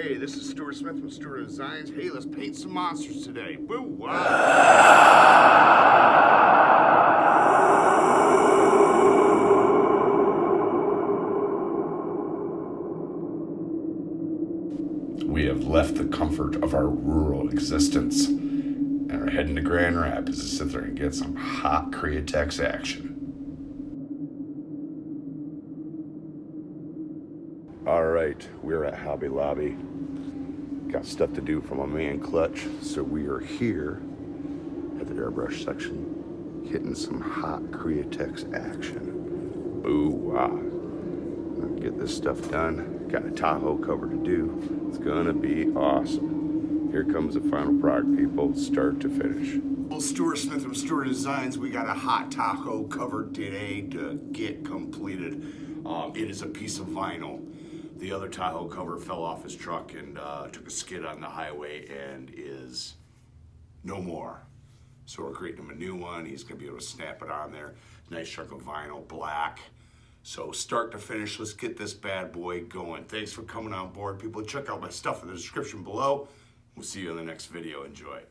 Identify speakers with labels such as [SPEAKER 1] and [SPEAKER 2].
[SPEAKER 1] Hey, this is Stuart Smith from Stuart Designs. Hey, let's paint some monsters today. Boo! Wow. We have left the comfort of our rural existence and are heading to Grand Rapids to sit there and get some hot Createx action. All right, we're at Hobby Lobby. Got stuff to do for my man Clutch, so we are here at the airbrush section, hitting some hot Createx action. Ooh, wow. Get this stuff done. Got a Tahoe cover to do. It's gonna be awesome. Here comes the final product, people, start to finish. Well, Stuart Smith from Stuart Designs, we got a hot Tahoe cover today to get completed. It is a piece of vinyl. The other Tahoe cover fell off his truck and took a skid on the highway and is no more. So we're creating him a new one. He's gonna be able to snap it on there. Nice chunk of vinyl, black. So start to finish, let's get this bad boy going. Thanks for coming on board, people. Check out my stuff in the description below. We'll see you in the next video. Enjoy.